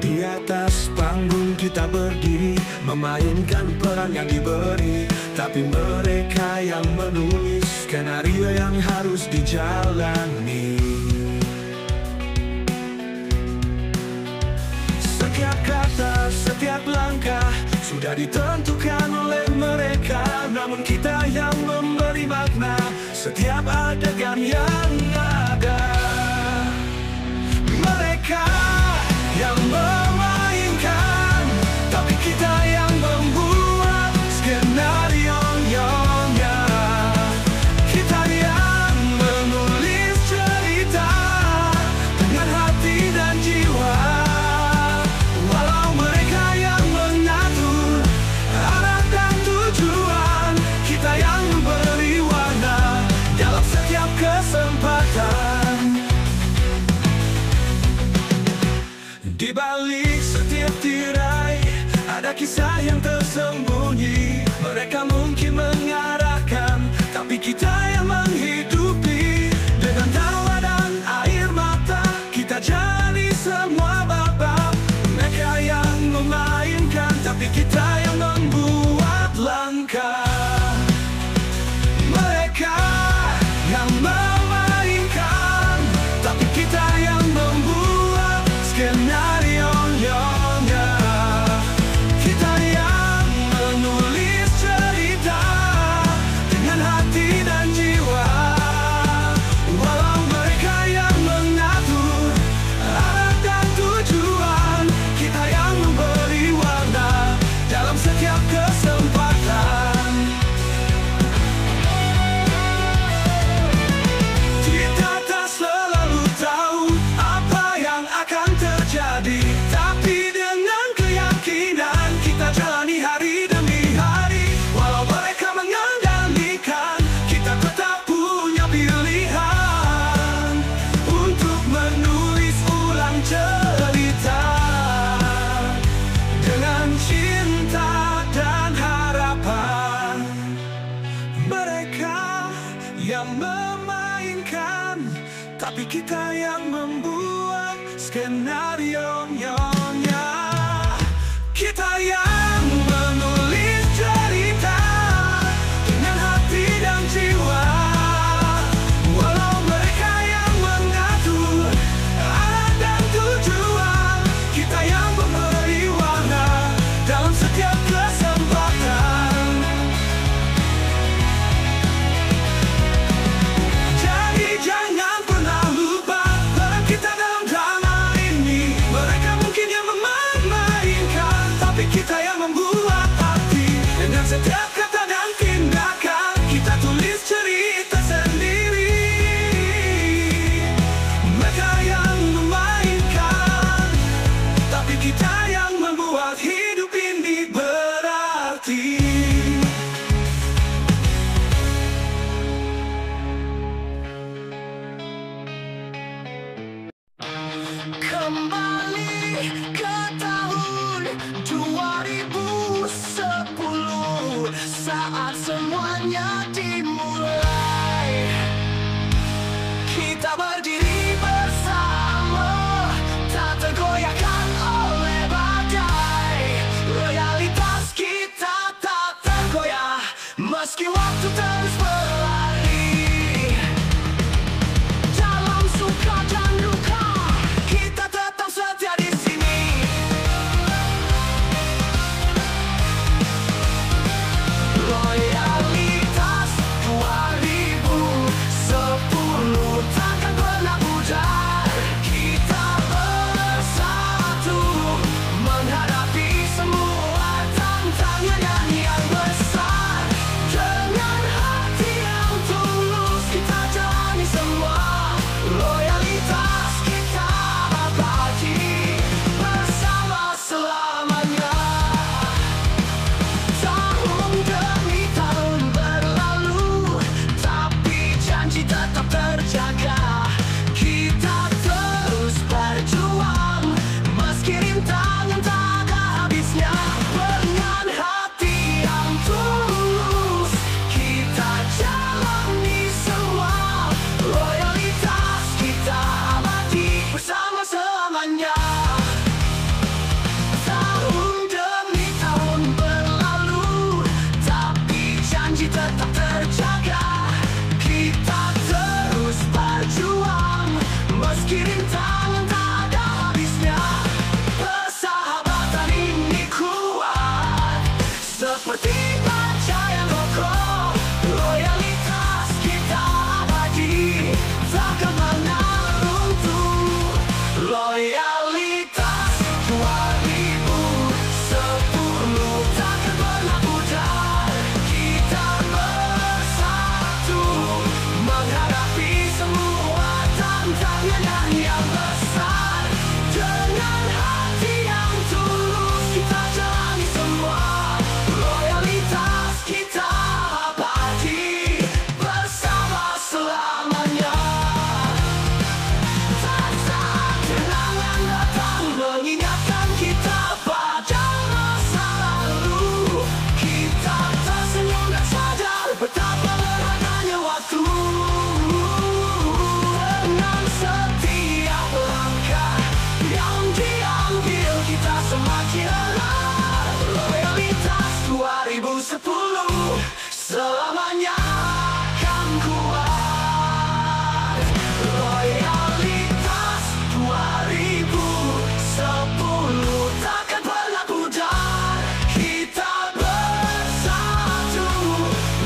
Di atas panggung kita berdiri, memainkan peran yang diberi. Tapi mereka yang menulis skenario yang harus dijalani. Setiap kata, setiap langkah sudah ditentukan oleh mereka. Namun kita yang memberi makna setiap adegan yang ada. Mereka yang memainkan, tapi kita yang membuat skenario-nya. Kita yang menulis cerita dengan hati dan jiwa. Walau mereka yang mengatur arah dan tujuan, kita yang memberi warna dalam setiap kesempatan. Di balik setiap tirai ada kisah yang tersembunyi. Mereka mungkin mengarahkan, tapi kita yang menghidupi. Dengan tawa dan air mata kita jalani semua babak. Mereka yang memainkan, tapi kita yang membuat langkah. Mereka yang memainkan, tapi kita yang membuat skenario-nya. Kita yang menulis cerita dengan hati dan jiwa. Walau mereka yang mengatur arah dan tujuan, kita yang memberi warna dalam setiap kesempatan. Kita tak selalu tahu apa yang akan terjadi, tapi dengan keyakinan kita jalani hari demi hari. Walau mereka mengendalikan, kita tetap punya pilihan untuk menulis ulang cerita dengan cinta dan harapan. Mereka yang memainkan, tapi kita yang membuat skenario-nya. Kita yang menulis cerita dengan hati dan jiwa. Walau mereka yang mengatur arah dan tujuan, kita yang memberi warna dalam setiap kesempatan. Jadi jangan pernah lupa peran kita dalam drama ini. Mereka mungkin yang memainkan, tapi kita yang membuat arti. Dengan setiap kata dan tindakan kita tulis cerita sendiri. Mereka yang memainkan, tapi kita yang membuat hidup ini berarti. Kembali ke tahun 2010, saat semuanya dimulai. Kita berdiri bersama, tak tergoyahkan oleh badai. Loyalitas kita tak tergoyah, meski waktu terus berlari. Dalam suka dan duka, kita tetap setia di sini. Loyalitas 2010 takkan pernah pudar. Kita bersatu menghadapi semua tantangan yang besar. Dengan hati selamanya akan kuat. Loyalitas 2010 takkan pernah pudar. Kita bersatu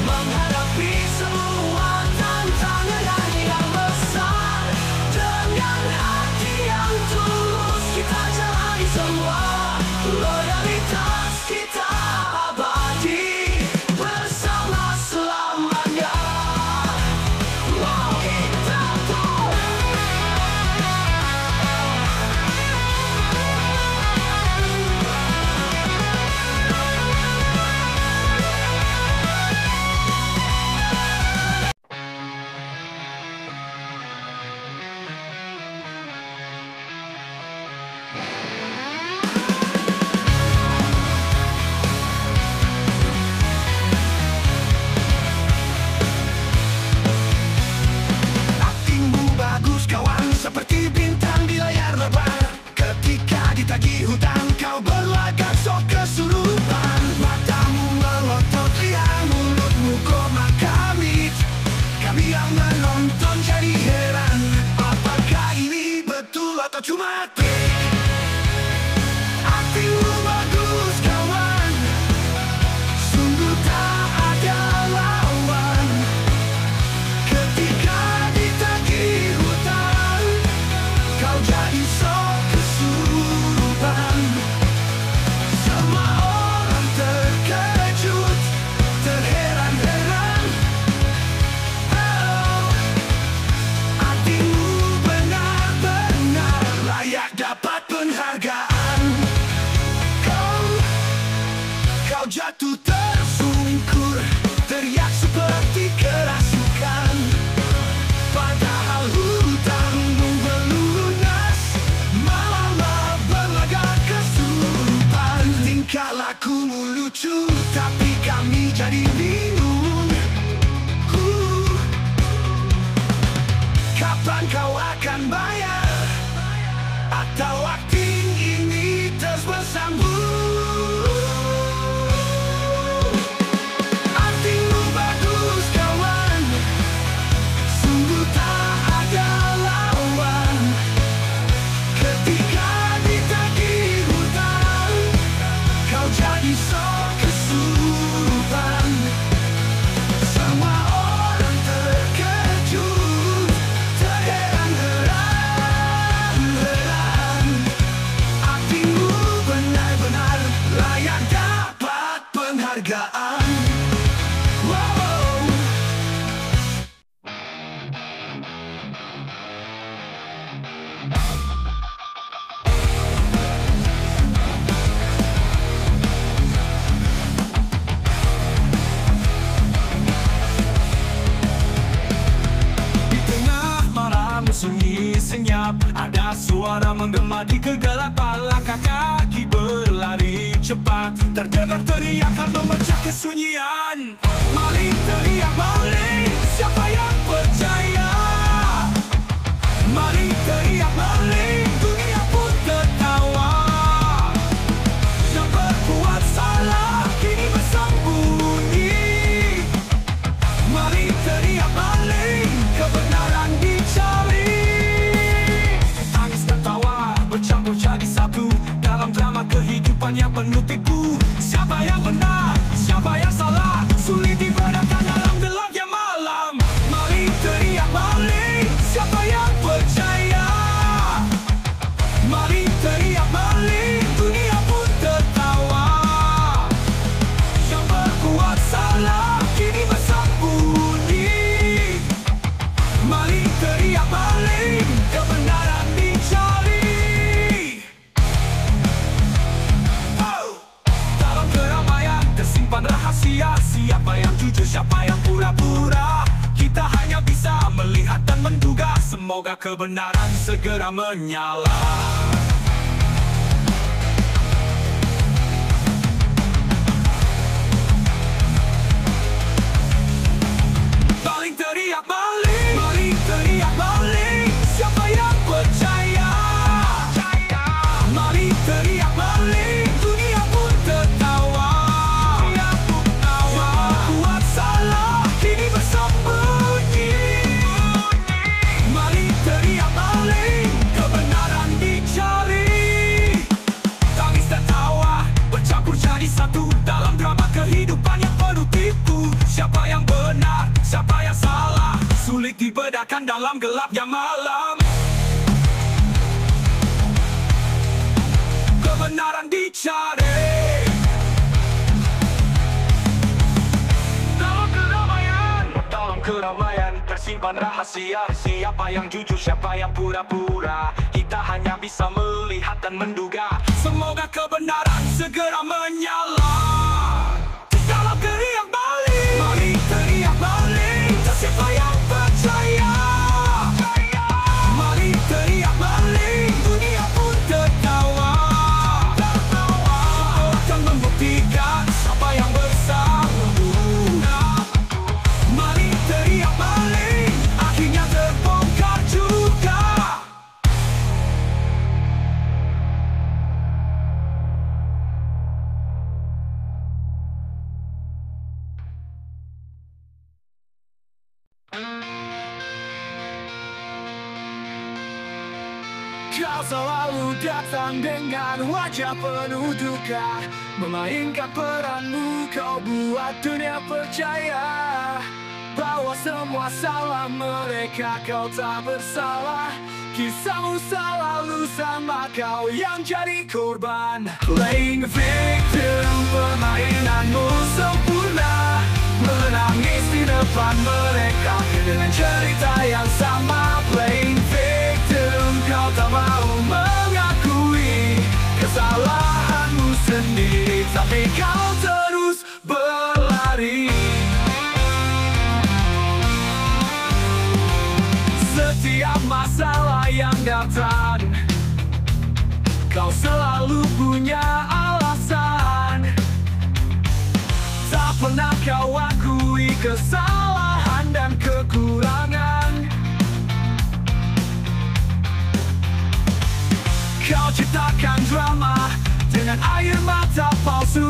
menghadapi semua tantangan yang besar. Dengan hati yang tulus kita jalani semua. Loyalitas kita abadi bersama selamanya. Wow, kita tuh aktingmu bagus kawan, seperti bintang di layar lebar. Ketika ditagih hutang kau berlagak sok kesurupan. Matamu melotot, lihat mulutmu koma kamit. Kami yang menonton jadi heran, apakah ini betul atau cuma trik? Aktingmu bagus kawan, sungguh tak ada lawan. Ketika ditagih hutang kau jadi sok kesurupan. Semua orang terkejut, terheran-heran. Oh, aktingmu benar-benar layak dapat penghargaan. Kau jatuh tersungkur, teriak seperti kerasukan. Padahal hutangmu belum lunas, malah berlagak kesurupan. Tingkah lakumu lucu, tapi kami jadi bingung. Kapan kau akan bayar? Atau akting ini terus bersambung? Aktingmu bagus kawan, sungguh tak ada lawan. Ketika ditagih hutang kau jadi sok kesurupan. Semua orang terkejut, terheran-heran. Aktingmu benar-benar layak dapat penghargaan. Wow. Di tengah malam sunyi senyap, ada suara menggema di kegelapan. Langkah kaki berlari cepat, terdengar teriakan memecah kesunyian. Maling teriak maling, siapa yang percaya? Maling teriak maling, dunia pun tertawa. Yang berbuat salah kini bersembunyi. Maling teriak maling, kebenaran dicari. Tangis dan tawa bercampur jadi satu dalam drama kehidupan yang penuh tipu. Siapa yang benar, siapa yang salah, sulit dibedakan dalam gelapnya malam. Maling teriak maling, siapa yang percaya? Maling teriak maling, dunia pun tertawa. Yang berbuat salah kini bersembunyi. Maling teriak maling, kebenaran dicari. Oh. Dalam keramaian tersimpan rahasia, siapa yang jujur, siapa yang pura-pura. Kita hanya bisa melihat dan menduga, semoga kebenaran segera menyala. Maling teriak maling, maling teriak maling, siapa yang percaya? Maling teriak maling, dunia pun tertawa. Yang buat salah teriakan dalam gelapnya malam. Kebenaran dicari dalam keramaian tersimpan rahasia. Siapa yang jujur, siapa yang pura-pura, kita hanya bisa melihat dan menduga. Semoga kebenaran segera menyala. Kalau teriak balik, mari teriak balik. Siapa yang percaya, mari teriak balik. Dunia pun tertawa dan membuktikan siapa yang bersalah. Mari teriak balik, akhirnya terbongkar juga. Kau selalu datang dengan wajah penuh duka, memainkan peranmu, kau buat dunia percaya bahwa semua salah mereka, kau tak bersalah. Kisahmu selalu sama, kau yang jadi korban. Playing victim, permainanmu sempurna, menangis di depan mereka dengan cerita yang sama. Playing victim, kau tak mau mengakui kesalahanmu sendiri, tapi kau terus berlari. Setiap masalah yang datang, kau selalu punya alasan. Tak pernah kau akui kesalahan dan kekurangan. Kau ciptakan drama dengan air mata palsu,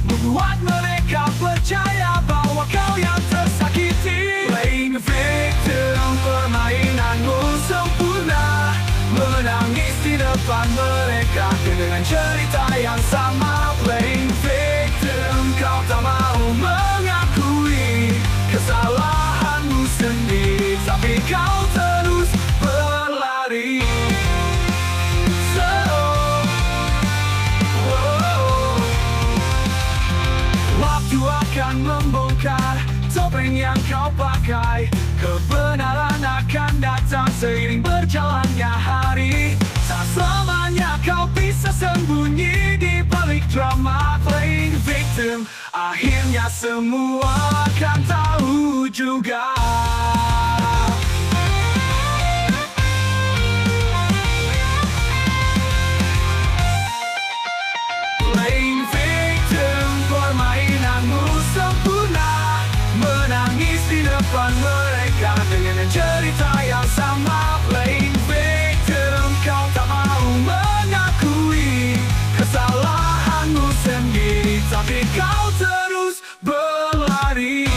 membuat mereka percaya bahwa kau yang tersakiti. Playing victim, permainanmu sempurna, menangis di depan mereka dengan cerita yang sama. Playing victim, kau tak mau mengakui kesalahanmu sendiri, tapi kau terus berlari. Waktu akan membongkar topeng yang kau pakai. Kebenaran akan datang seiring berjalannya hari. Tak selamanya kau bisa sembunyi di balik drama. Playing victim, akhirnya semua akan tahu juga. Playing victim, permainanmu sempurna, menangis di depan mereka dengan cerita yang sama. Playing victim, kau tak mau mengakui kesalahanmu sendiri, tapi kau terus berlari.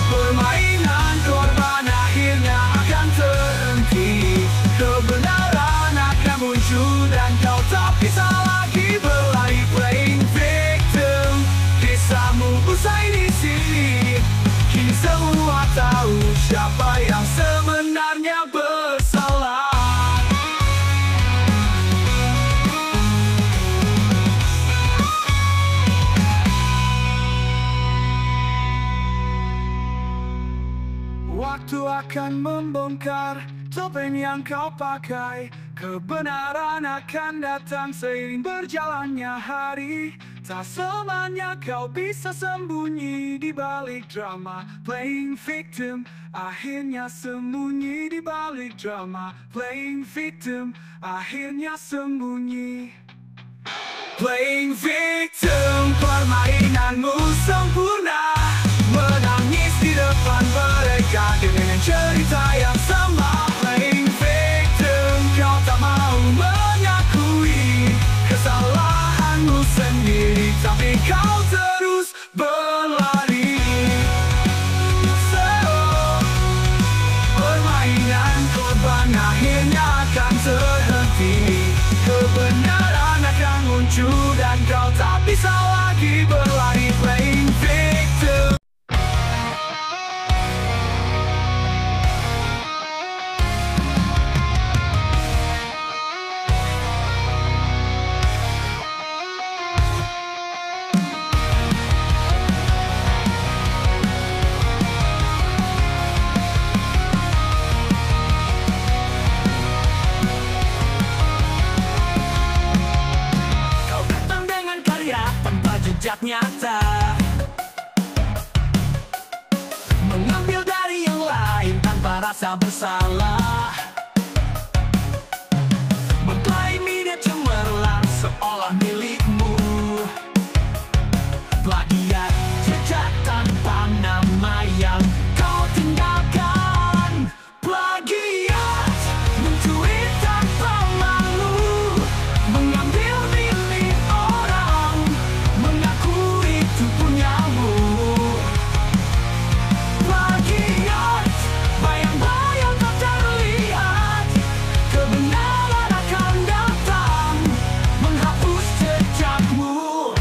Permainan korban akhirnya akan terhenti. Kebenaran akan muncul dan kau tak bisa lagi berlari. Playing victim, kisahmu usai di sini. Kini semua tahu siapa yang sebenarnya bersalah. Waktu akan membongkar topeng yang kau pakai. Kebenaran akan datang seiring berjalannya hari. Tak selamanya kau bisa sembunyi di balik drama. Playing victim, akhirnya sembunyi di balik drama. Playing victim, akhirnya sembunyi. Playing victim, permainanmu sempurna, menangis di depan mereka dengan cerita yang sama. Playing victim, kau tak mau mengakui kesalahanmu sendiri, tapi kau terus berlari. Permainan korban akhirnya akan terhenti. Kebenaran akan muncul dan kau tak bisa lagi berlari. Playing victim. jejak nyata, mengambil dari yang lain tanpa rasa bersalah, mengklaiminya cemerlang seolah milikmu. Plagiat jejak tanpa nama yang kau tinggalkan. Plagiat mencuri tanpa malu, mengambil milik orang, mengaku itu punyamu. Plagiat bayang-bayang tak terlihat, kebenaran akan datang menghapus jejakmu.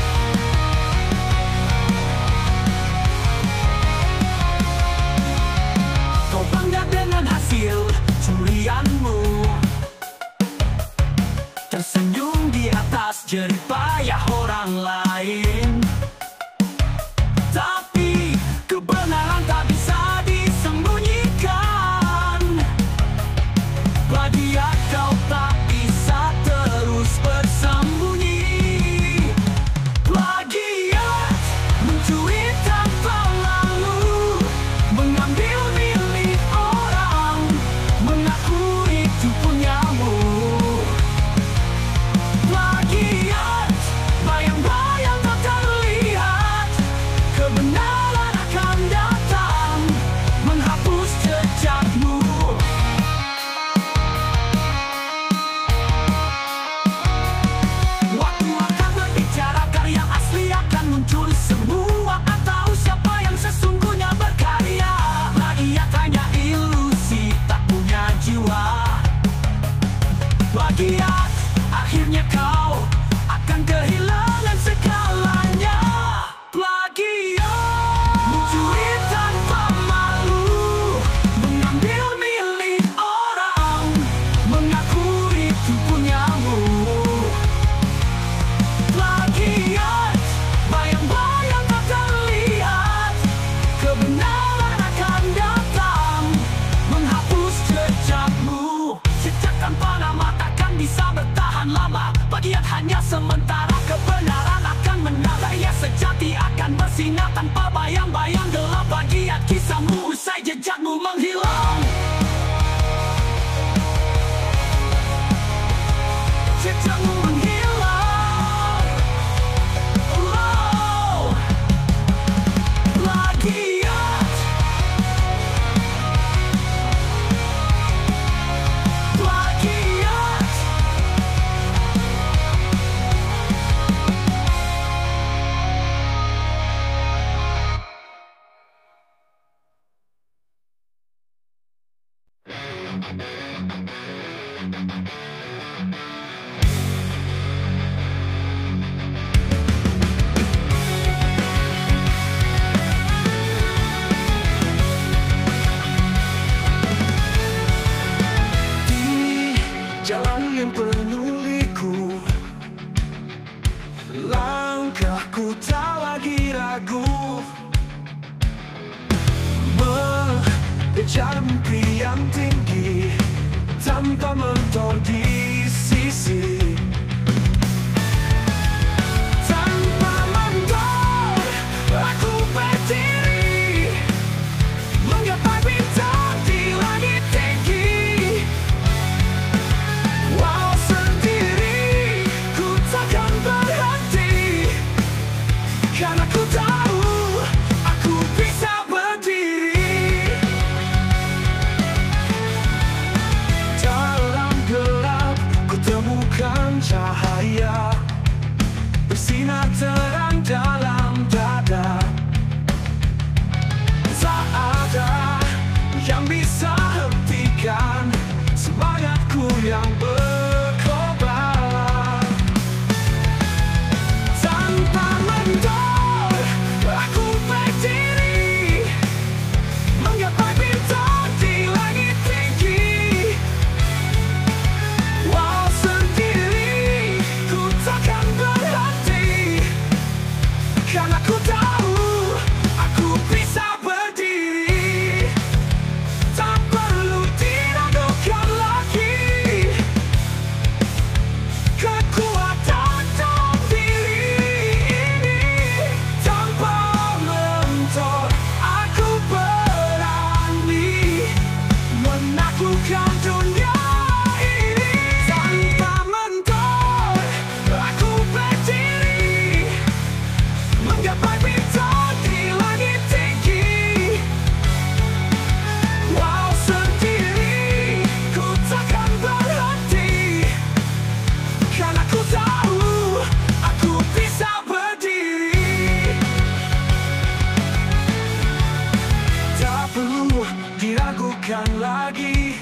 Kau bangga dengan hasil curianmu, tersenyum di atas jerih payah orang lain. Tapi kebenaran tak bisa disembunyikan. Plagiat kau tak bisa terus bersembunyi. Plagiat mencuri tanpa lalu, mengambil milik orang, mengaku itu punyamu. Plagiat bayang-bayang tak terlihat, kebenaran akan datang menghapus jejakmu. Waktu akan berbicara, karya asli akan muncul semua. Atau siapa yang sesungguhnya berkarya. Plagiat hanya ilusi, tak punya jiwa. Plagiat akhirnya kau akan kehilangan segalanya. Plagiat mencuri tanpa malu, mengambil milik orang, mengaku itu punyamu. Plagiat bayang-bayang tak terlihat, kebenaran akan datang menghapus jejakmu. Jejak tanpa nama takkan bisa bertahan lama. Plagiat hanya sementara, kebenaran akan menang. Karya sejati akan bersinar tanpa bayang-bayang gelap. Plagiat kisahmu usai jejakmu menghilang. Jejakmu menghilang. Oh, plagiat. Plagiat. Di jalan yang penuh liku, langkahku tak lagi ragu, mengejar mimpi yang tinggi tanpa mentor di sisi. Tanpa mentor aku berdiri, menggapai bintang di langit tinggi. Walau sendiri ku takkan berhenti, karena ku tahu aku bisa berdiri. Dalam gelap ku temukan cahaya, bersinar terang dalam dada. Tak ada yang bisa hentikan semangatku yang berkobar. Tanpa mentor menggapai bintang di langit tinggi. Walau sendiri, ku takkan berhenti, karena ku tahu aku bisa berdiri. Tak perlu diragukan lagi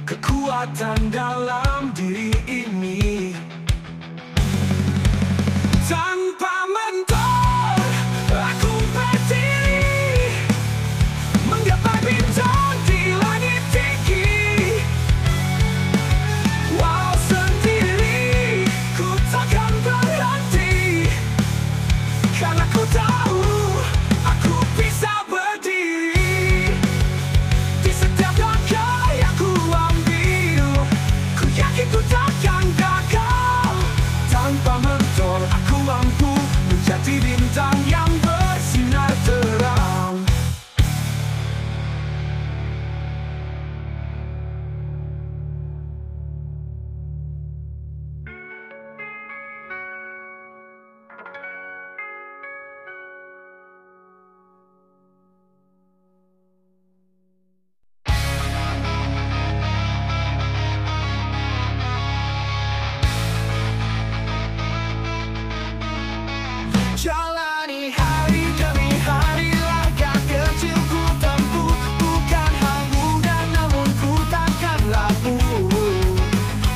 kekuatan dalam diri ini. Tanpa mentor, aku berdiri, menggapai bintang di langit tinggi. Walau sendiri, ku takkan berhenti, karena ku tahu aku bisa berdiri. Di setiap langkah yang ku ambil, ku yakin ku takkan gagal. Tanpa mentor, aku mampu menjadi bintang yang bersinar terang. Jalani hari demi hari, langkah kecilku tempuh. Bukan hal mudah, namun ku takkan rapuh.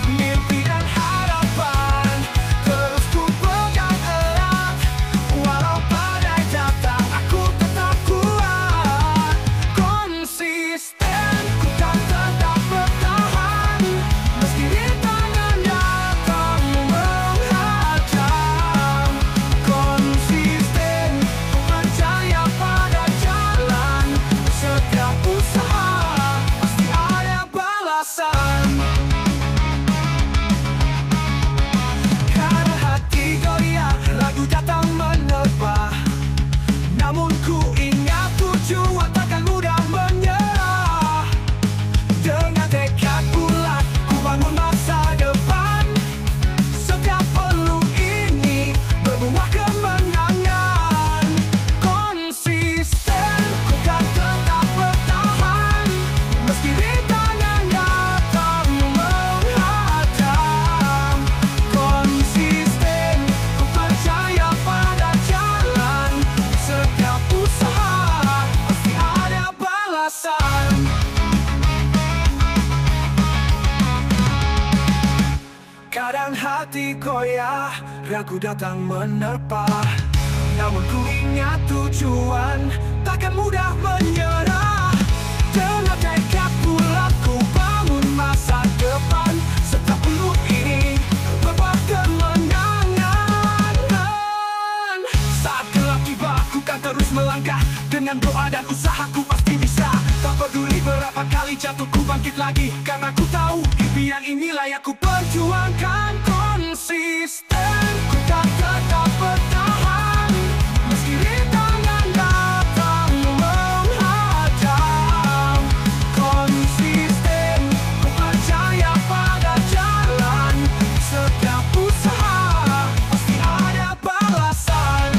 Mimpi dan harapan terus ku pegang erat. Walau badai datang, aku tetap kuat. Konsisten, ku kan tetap bertahan, meski rintangan datang menghadang. Konsisten, ku percaya pada jalan. Setiap usaha pasti ada balasan. Kadang hati goyah, ragu datang menerpa, namun ku ingat tujuan takkan mudah menyerah. Dengan tekad bulat, ku bangun masa depan. Setiap peluang ini berbuah kemenangan. Konsisten, ku kan tetap bertahan, meski rintangan datang menghadang. Konsisten, ku percaya pada jalan. Setiap usaha pasti ada balasan. Kadang hati goyah, ragu datang menerpa, namun ku ingat tujuan takkan mudah menyerah. Dengan tekad bulat, ku bangun masa depan. Setiap peluang ini berbuah kemenangan. Saat gelap tiba, ku kan terus melangkah. Dengan doa dan usahaku pasti bisa. Tak peduli berapa kali jatuh, ku bangkit lagi, karena ku tahu impian ini layak ku perjuangkan. Konsisten, ku kan tetap bertahan, meski rintangan datang menghadang. Konsisten, ku percaya pada jalan. Setiap usaha pasti ada balasan.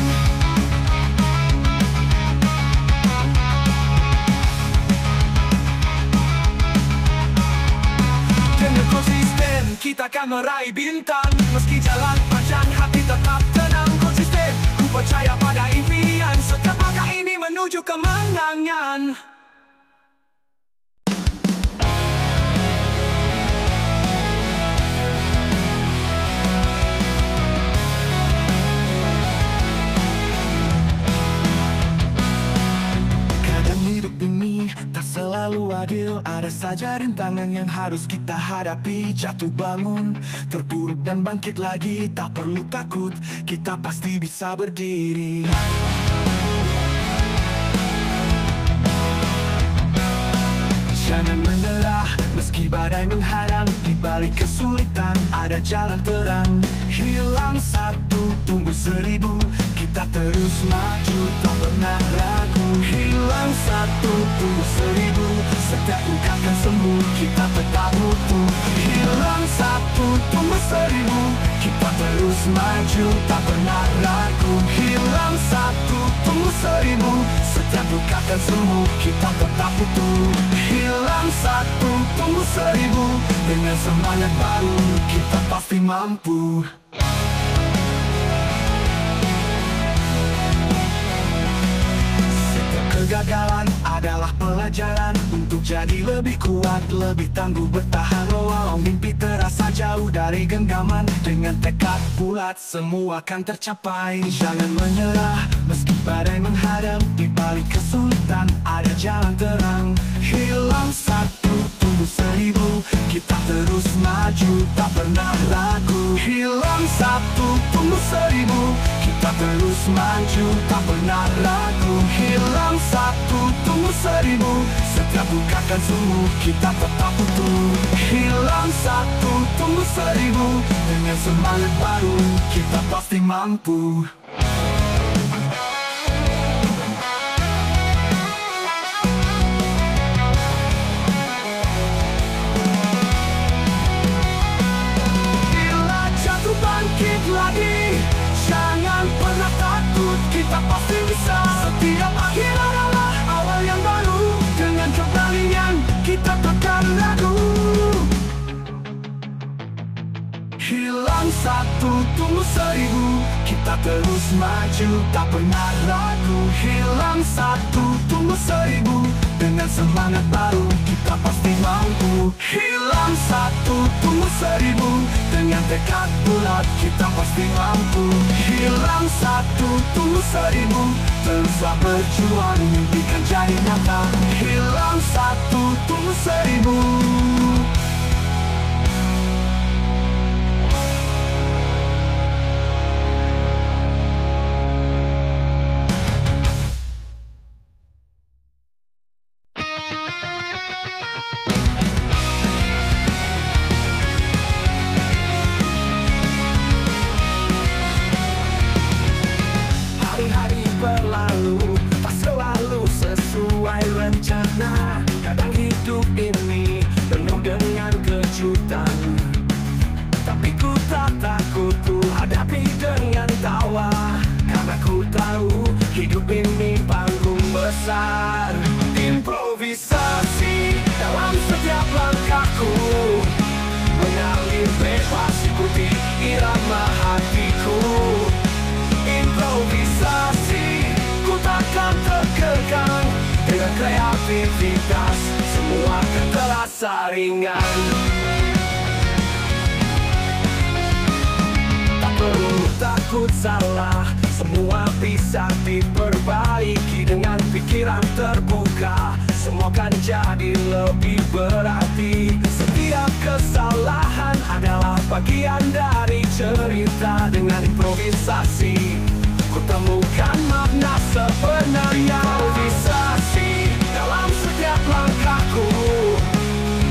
Dengan konsisten, kita akan meraih bintang. Meski jalan panjang, hati tetap tenang. Konsisten, ku percaya pada impian. Setiap langkah ini menuju kemenangan. Kadang hidup ini tak selalu adil, ada saja rintangan yang harus kita hadapi. Jatuh bangun, terpuruk dan bangkit lagi, tak perlu takut, kita pasti bisa berdiri. Jangan menyerah, meski badai menghadang. Di balik kesulitan ada jalan terang. Hilang satu, tumbuh seribu, kita terus maju, tak pernah ragu. Hilang satu, tumbuh seribu, setiap luka kan sembuh, kita tetap utuh. Hilang satu, tumbuh seribu. Kita terus maju, tak pernah ragu. Hilang satu, tumbuh seribu. Setiap luka dan semu, kita tetap utuh. Hilang satu, tumbuh seribu. Dengan semangat baru, kita pasti mampu. Kegagalan adalah pelajaran untuk jadi lebih kuat, lebih tangguh bertahan. Walau mimpi terasa jauh dari genggaman, dengan tekad bulat semua akan tercapai. Jangan menyerah meski badai menghadang, di balik kesulitan ada jalan terang. Hilang satu, tumbuh seribu. Kita terus maju, tak pernah ragu. Hilang satu, tumbuh seribu. Kita terus maju, tak pernah ragu. Hilang satu, tumbuh seribu. Setiap luka dan semu, kita tetap utuh. Hilang satu, tumbuh seribu. Dengan semangat baru, kita pasti mampu. Bila jatuh bangkit lagi, jangan pernah takut, kita pasti bisa. Setiap akhir adalah awal yang baru. Dengan keberanian kita takkan ragu. Hilang satu, tumbuh seribu. Kita terus maju, tak pernah ragu. Hilang satu, tumbuh seribu. Dengan semangat baru, kita pasti mampu. Hilang satu, tumbuh seribu. Dengan tekad bulat, kita pasti mampu. Hilang satu, tumbuh seribu. Teruslah berjuang, mimpikan jadi nyata. Hilang satu, tumbuh seribu. Hari-hari berlalu, tak selalu sesuai rencana. Kadang hidup ini penuh dengan kejutan, tapi ku tak takut, ku hadapi dengan tawa. Karena ku tahu hidup ini panggung besar. Improvisasi dalam setiap langkahku, mengalir bebas ikuti irama hatiku. Improvisasi, ku takkan terkekang. Dengan kreativitas, semua akan terasa ringan. Tak perlu takut salah, semua bisa diperbaiki. Dengan pikiran terbuka, semua akan jadi lebih berarti. Setiap kesalahan adalah bagian dari cerita. Dengan improvisasi, ku temukan makna sebenarnya. Improvisasi dalam setiap langkahku,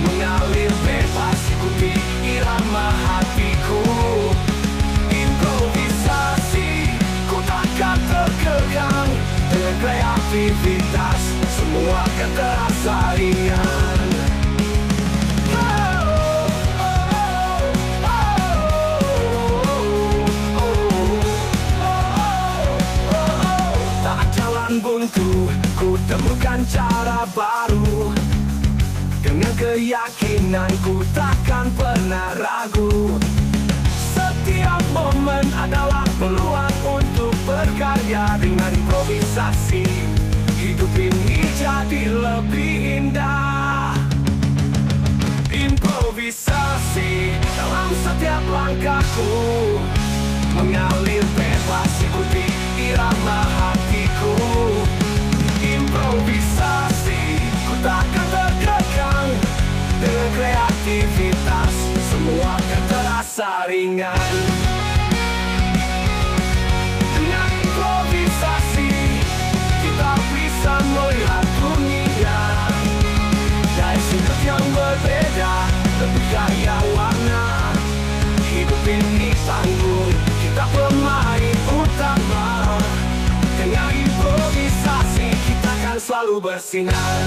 mengalir bebas ikuti irama hatiku. Improvisasi, ku takkan terkekang. Dengan kreativitas, semua akan terasa ringan. Buntu, ku temukan cara baru. Dengan keyakinan ku takkan pernah ragu. Setiap momen adalah peluang untuk berkarya. Dengan improvisasi, hidup ini jadi lebih indah. Improvisasi dalam setiap langkahku, mengalir bebas ikuti irama hatiku. Improvisasi, ku takkan terkekang. Dengan kreativitas, semua akan terasa ringan. Dengan improvisasi, kita bisa melihat dunia dari sudut yang berbeda, lebih kaya warna. Hidup ini tanggung, kita pemain utama. Dengan improvisasi, kita akan selalu bersinar.